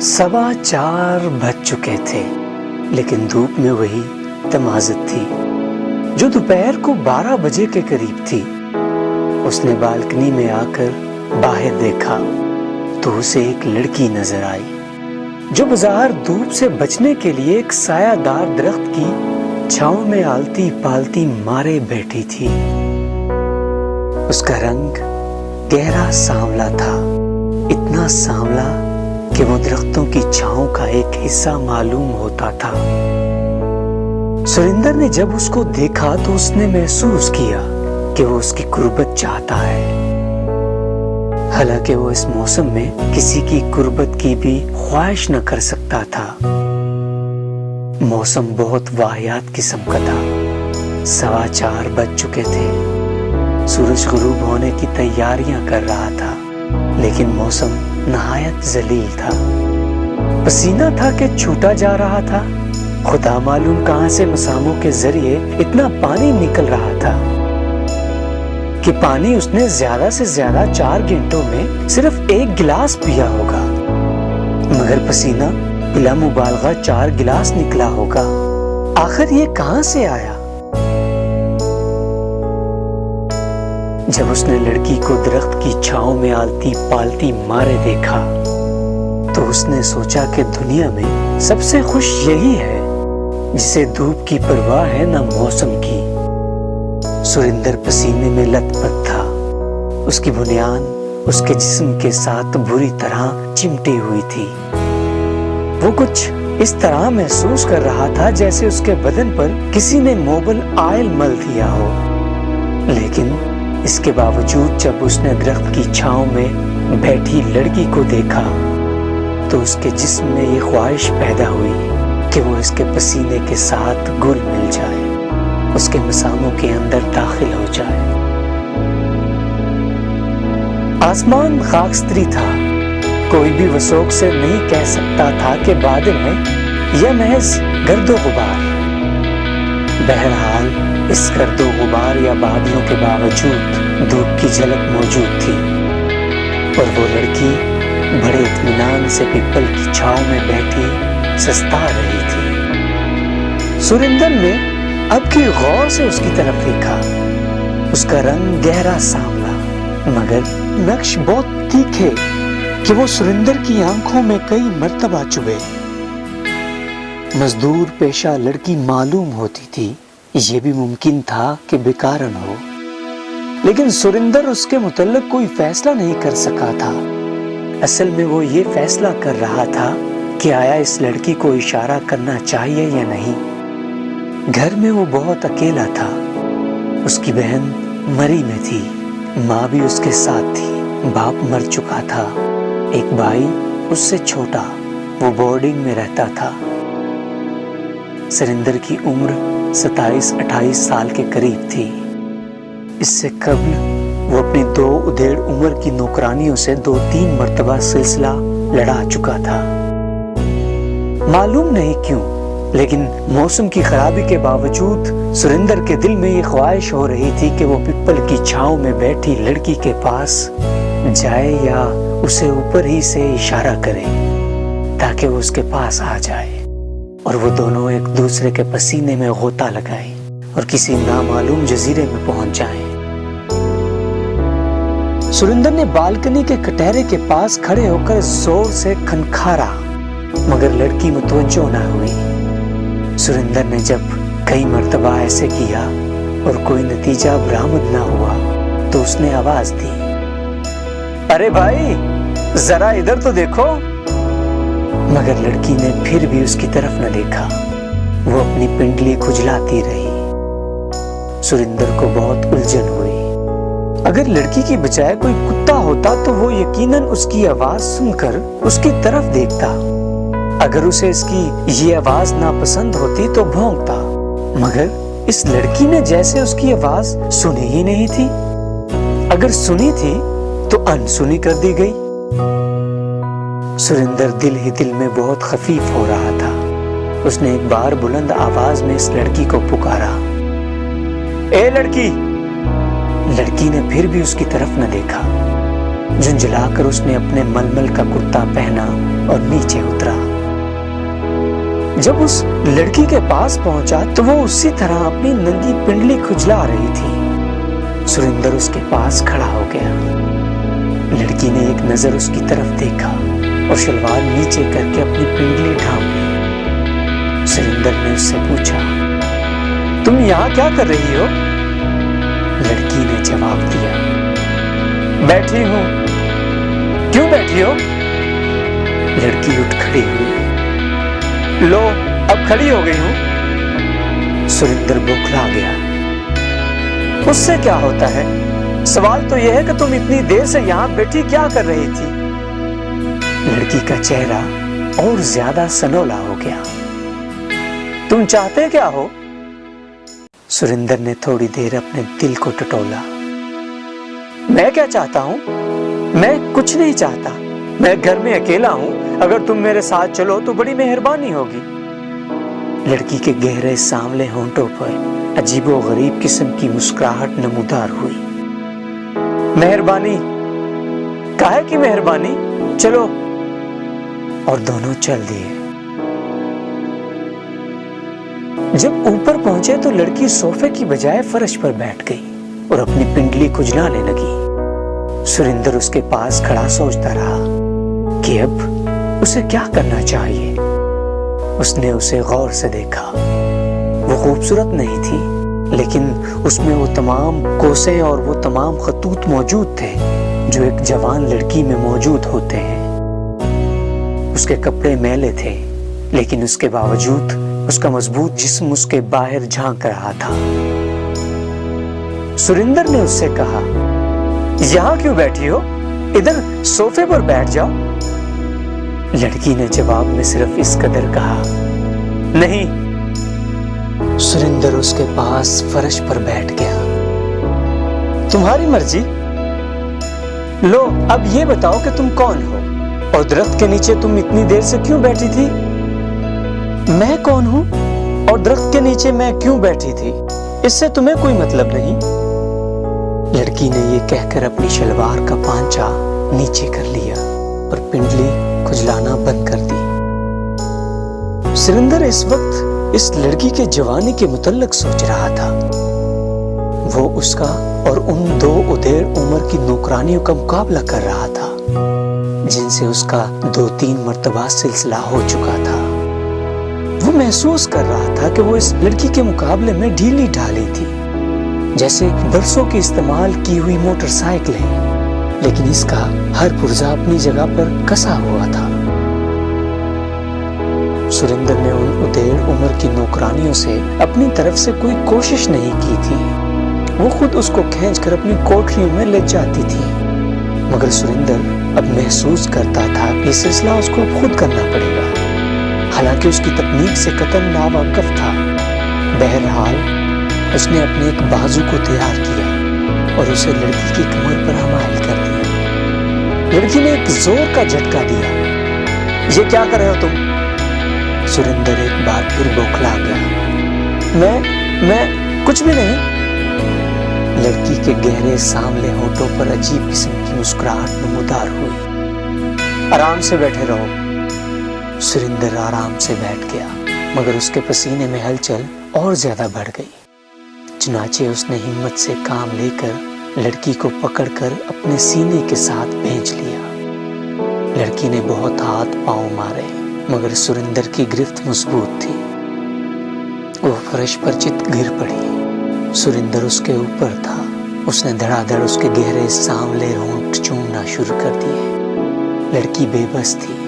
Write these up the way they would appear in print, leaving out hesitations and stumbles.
4:15 बज चुके थे, लेकिन धूप में वही तमाज़त थी जो दोपहर को 12 बजे के करीब थी। उसने बालकनी में आकर बाहर देखा तो उसे एक लड़की नजर आई जो बाजार धूप से बचने के लिए एक सायादार दरख्त की छांव में आलती पालती मारे बैठी थी। उसका रंग गहरा सांवला था, इतना सांवला कि वो दरख्तों की छांव का एक हिस्सा मालूम होता था। सुरिंदर ने जब उसको देखा तो उसने महसूस किया कि वो उसकी कुर्बत चाहता है। हालांकि वो इस मौसम में किसी की कुर्बत की भी ख्वाहिश न कर सकता था। मौसम बहुत वाहियात किस्म का था। 4:15 बज चुके थे। सूरज गुरूब होने की तैयारियां कर रहा था, लेकिन मौसम नहायत जलील था। पसीना था कि छूटा जा रहा था। खुदा मालूम कहां से मसामों के जरिए इतना पानी निकल रहा था कि पानी उसने ज्यादा से ज्यादा 4 घंटों में सिर्फ 1 गिलास पिया होगा, मगर पसीना बिला मुबालगा 4 गिलास निकला होगा। आखिर ये कहां से आया? जब उसने लड़की को दरख्त की छांव में आलती पालती मारे देखा तो उसने सोचा कि दुनिया में सबसे खुश यही है जिसे धूप की परवाह है न मौसम की। सुरिंदर पसीने में लथपथ था। उसकी बुनियान उसके जिस्म के साथ बुरी तरह चिमटी हुई थी। वो कुछ इस तरह महसूस कर रहा था जैसे उसके बदन पर किसी ने मोबिल ऑयल मल दिया हो। लेकिन इसके बावजूद जब उसने दरख्त की छांव में बैठी लड़की को देखा तो उसके जिस्म में ये ख्वाहिश पैदा हुई कि वो इसके पसीने के साथ घुल मिल जाए, उसके मसामों के अंदर दाखिल हो जाए। आसमान खाकस्तरी था। कोई भी वसोक से नहीं कह सकता था कि बादल है या महज गर्दो गुबार। बहरहाल इस गर्दो गुबार या बादलों के बावजूद धूप की झलक मौजूद थी और वो लड़की बड़े इत्मीनान से पीपल की छांव में बैठी सस्ता रही थी। सुरिंदर ने अब की गौर से उसकी तरफ देखा। उसका रंग गहरा सांवला, मगर नक्श बहुत तीखे कि वो सुरिंदर की आंखों में कई मर्तबा चुभे। मजदूर पेशा लड़की मालूम होती थी। ये भी मुमकिन था कि बेकारन हो, लेकिन सुरिंदर उसके मुतल्लिक कोई फैसला नहीं कर सका था। असल में वो ये फैसला कर रहा था कि आया इस लड़की को इशारा करना चाहिए या नहीं। घर में वो बहुत अकेला था। उसकी बहन मरी में थी, माँ भी उसके साथ थी, बाप मर चुका था। एक भाई उससे छोटा, वो बोर्डिंग में रहता था। सुरिंदर की उम्र 27-28 साल के करीब थी। इससे कबल वो अपनी 2 उधेड़ उम्र की नौकरानियों से 2-3 मर्तबा सिलसिला लड़ा चुका था। मालूम नहीं क्यों, लेकिन मौसम की खराबी के बावजूद सुरिंदर के दिल में ये ख्वाहिश हो रही थी कि वो पीपल की छांव में बैठी लड़की के पास जाए या उसे ऊपर ही से इशारा करे ताकि वो उसके पास आ जाए और वो दोनों एक दूसरे के पसीने में गोता लगाएं और किसी नामालूम जजीरे में पहुंच जाएं। सुरिंदर ने बालकनी के कटहरे के पास खड़े होकर जोर से खनखारा, मगर लड़की मुतवज्जो न हुई। सुरिंदर ने जब कई मर्तबा ऐसे किया और कोई नतीजा बरामद न हुआ तो उसने आवाज दी, अरे भाई जरा इधर तो देखो। मगर लड़की ने फिर भी उसकी तरफ न देखा। वो अपनी पिंडली खुजलाती रही। सुरिंदर को बहुत उलझन हुई। अगर लड़की की बजाय कोई कुत्ता होता तो वो यकीनन उसकी आवाज सुनकर उसकी तरफ देखता। अगर उसे इसकी ये आवाज नापसंद होती तो भौंकता, मगर इस लड़की ने जैसे उसकी आवाज सुनी ही नहीं थी। अगर सुनी थी तो अनसुनी कर दी गई। सुरिंदर दिल ही दिल में बहुत खफीफ हो रहा था। उसने एक बार बुलंद आवाज में इस लड़की को पुकारा, ए लड़की। लड़की ने फिर भी उसकी तरफ न देखा। झुंझलाकर उसने अपने मलमल का कुर्ता पहना और नीचे उतरा। जब उस लड़की के पास पहुंचा तो वो उसी तरह अपनी नंगी पिंडली खुजला रही थी। सुरेंद्र उसके पास खड़ा हो गया। लड़की ने एक नजर उसकी तरफ देखा और शलवार नीचे करके अपनी पिंडली ढांप ली। सुरेंद्र ने उससे पूछा, तुम यहाँ क्या कर रही हो? लड़की ने जवाब दिया, बैठी हूँ। क्यों बैठी हो? लड़की उठ खड़ी हुई। लो, अब खड़ी हो गई हूं। सुरेंद्र बौखला गया। उससे क्या होता है? सवाल तो यह है कि तुम इतनी देर से यहां बैठी क्या कर रही थी? लड़की का चेहरा और ज्यादा सनोला हो गया। तुम चाहते क्या हो? सुरेंद्र ने थोड़ी देर अपने दिल को टटोला। मैं क्या चाहता हूं? मैं कुछ नहीं चाहता। मैं घर में अकेला हूं। अगर तुम मेरे साथ चलो तो बड़ी मेहरबानी होगी। लड़की के गहरे सांवले होंठों पर अजीबो गरीब किस्म की मुस्कुराहट नमूदार हुई। मेहरबानी? काहे की मेहरबानी? चलो। और दोनों चल दिए। जब ऊपर पहुंचे तो लड़की सोफे की बजाय फर्श पर बैठ गई और अपनी पिंडली खुजलाने लगी। सुरेंद्र उसके पास खड़ा सोचता रहा कि अब उसे क्या करना चाहिए। उसने उसे गौर से देखा। वो खूबसूरत नहीं थी, लेकिन उसमें वो तमाम कोसें और वो तमाम खतूत मौजूद थे जो एक जवान लड़की में मौजूद होते हैं। उसके कपड़े मैले थे, लेकिन उसके बावजूद उसका मजबूत जिस्म उसके बाहर झांक रहा था। सुरेंद्र ने उससे कहा, यहाँ क्यों बैठी हो? इधर सोफे पर बैठ जाओ। लड़की ने जवाब में सिर्फ इस कदर कहा, नहीं। सुरेंद्र उसके पास फर्श पर बैठ गया। तुम्हारी मर्जी। लो, अब ये बताओ कि तुम कौन हो और दरख्त के नीचे तुम इतनी देर से क्यों बैठी थी? मैं कौन हूं और दरख्त के नीचे मैं क्यों बैठी थी, इससे तुम्हें कोई मतलब नहीं। लड़की ने ये कहकर अपनी शलवार का पांचा नीचे कर लिया और पिंडली खुजलाना बंद कर दी। सुरेंद्र इस वक्त इस लड़की के जवानी के मुतल्लिक सोच रहा था। वो उसका और उन दो उदेड़ उम्र की नौकरानियों का मुकाबला कर रहा था जिनसे उसका 2-3 मर्तबा सिलसिला हो चुका था। वो महसूस कर रहा था कि वो इस लड़की के मुकाबले में ढीली ढाली थी, जैसे बरसों की इस्तेमाल की हुई मोटरसाइकिल है, लेकिन इसका हर पुर्जा अपनी जगह पर कसा हुआ था। सुरेंद्र ने उन उदेड़ उम्र की नौकरानियों से अपनी तरफ से कोई कोशिश नहीं की थी। वो खुद उसको खींचकर अपनी कोठरियों में ले जाती थी, मगर सुरेंद्र अब महसूस करता था कि सिलसिला उसको खुद करना पड़ेगा। हालांकि उसकी तकनीक से कतई नावाकिफ था। बहरहाल उसने अपने एक बाजू को तैयार किया और उसे लड़की की कमर पर हमाल कर दिया। लड़की ने एक जोर का झटका दिया। ये क्या कर रहे हो तुम? सुरेंद्र एक बार फिर बौखला गया। मैं कुछ भी नहीं। लड़की के गहरे सांवले होठों पर अजीब किस्म की मुस्कुराहट नमूदार हुई। आराम से बैठे रहो। सुरेंद्र आराम से बैठ गया, मगर उसके पसीने में हलचल और ज्यादा बढ़ गई। चुनाचे उसने हिम्मत से काम लेकर लड़की को पकड़कर अपने सीने के साथ भींच लिया। लड़की ने बहुत हाथ पांव मारे, मगर सुरेंद्र की गिरफ्त मजबूत थी। वो फर्श पर चित गिर पड़ी। सुरेंद्र उसके ऊपर था। उसने धड़ाधड़ उसके गहरे सांवले होंठ चूमना शुरू कर दिए। लड़की बेबस थी।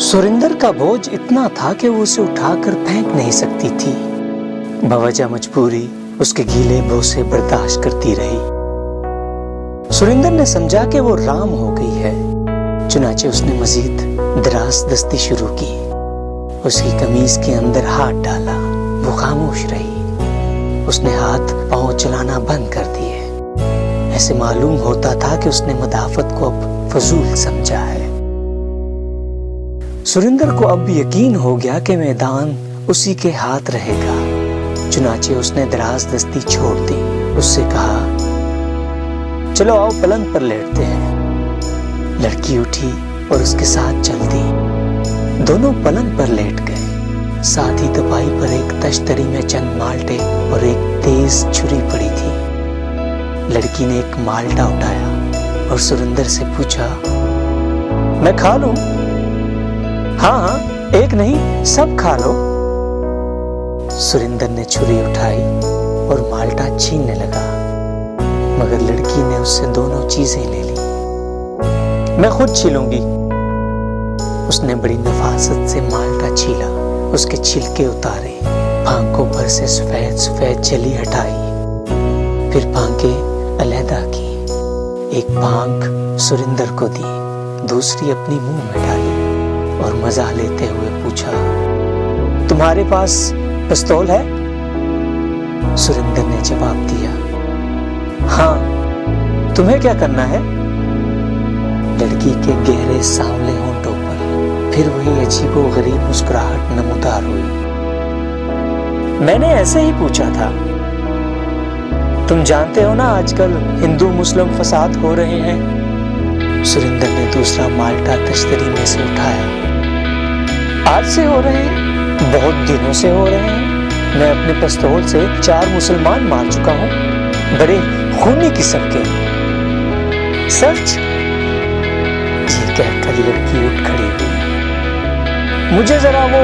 सुरेंद्र का बोझ इतना था कि वो उसे उठाकर फेंक नहीं सकती थी। बवजह मजबूरी उसके गीले बोसे बर्दाश्त करती रही। सुरेंद्र ने समझा कि वो राम हो गई है। चुनाचे उसने मजीद दराज दस्ती शुरू की। उसकी कमीज के अंदर हाथ डाला। वो खामोश रही। उसने हाथ पांव चलाना बंद कर दिए। ऐसे मालूम होता था कि उसने मदाफत को अब फजूल समझा है। सुरेंद्र को अब यकीन हो गया कि मैदान उसी के हाथ रहेगा। चुनाचे उसने दराज दस्ती छोड़ दी। उससे कहा, चलो आओ पलंग पर लेटते हैं। लड़की उठी और उसके साथ चल दी। दोनों पलंग पर लेट गए। साथ ही दवाई पर एक तश्तरी में चंद माल्टे और एक तेज छुरी पड़ी थी। लड़की ने एक माल्टा उठाया और सुरिंदर से पूछा, मैं खा लूं? हाँ, एक नहीं, सब खा लो। सुरिंदर ने छुरी उठाई और माल्टा छीनने लगा, मगर लड़की ने उससे दोनों चीजें ले ली। मैं खुद छीलूंगी। उसने बड़ी नफासत से माल्टा छीला, उसके छिलके उतारे, भांकों पर से सफेद सफेद जली हटाई, फिर भांकें अलहदा की। एक भांक सुरिंदर को दी, दूसरी अपनी मुंह में डाली और मजा लेते हुए पूछा, तुम्हारे पास पिस्तौल है? सुरिंदर ने जवाब दिया, हाँ, तुम्हें क्या करना है? लड़की के गहरे सांवले होंठों पर फिर वही अजीबोगरीब मुस्कुराहट नमूदार हुई। मैंने ऐसे ही पूछा था। तुम जानते हो ना आजकल हिंदू मुस्लिम फसाद हो रहे हैं। सुरिंदर ने दूसरा माल्टा तश्तरी में से उठाया। आज से हो रहे हैं? बहुत दिनों से हो रहे हैं। मैं अपने पिस्तौल से 4 मुसलमान मार चुका हूँ, बड़े खूनी किस्म के। सच? ये कहकर लड़की उठ खड़ी हुई। मुझे जरा वो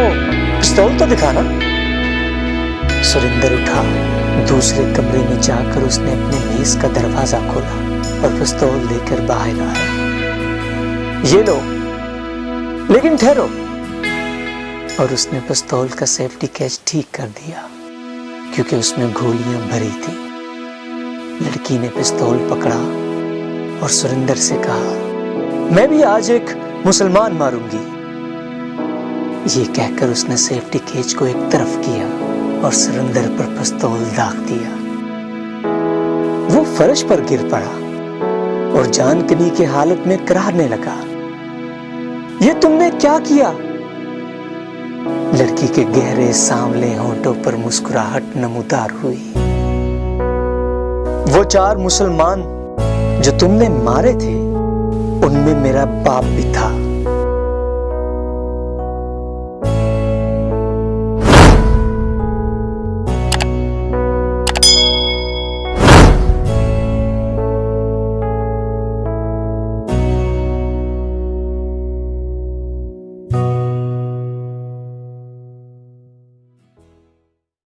पिस्तौल तो दिखाना। सुरिंदर उठा। दूसरे कमरे में जाकर उसने अपने मेज का दरवाजा खोला और पिस्तौल लेकर बाहर आया। ये लो, लेकिन ठहरो। और उसने पिस्तौल का सेफ्टी कैच ठीक कर दिया, क्योंकि उसमें गोलियां भरी थी। लड़की ने पिस्तौल पकड़ा और सुरिंदर से कहा, मैं भी आज एक मुसलमान मारूंगी। ये कहकर उसने सेफ्टी केज को एक तरफ किया और सुरिंदर पर पिस्तौल दाग दिया। वो फर्श पर गिर पड़ा और जानकनी की हालत में कराहने लगा। ये तुमने क्या किया? लड़की के गहरे सांवले होंठों पर मुस्कुराहट नमूदार हुई। वो 4 मुसलमान जो तुमने मारे थे, उनमें मेरा बाप भी था।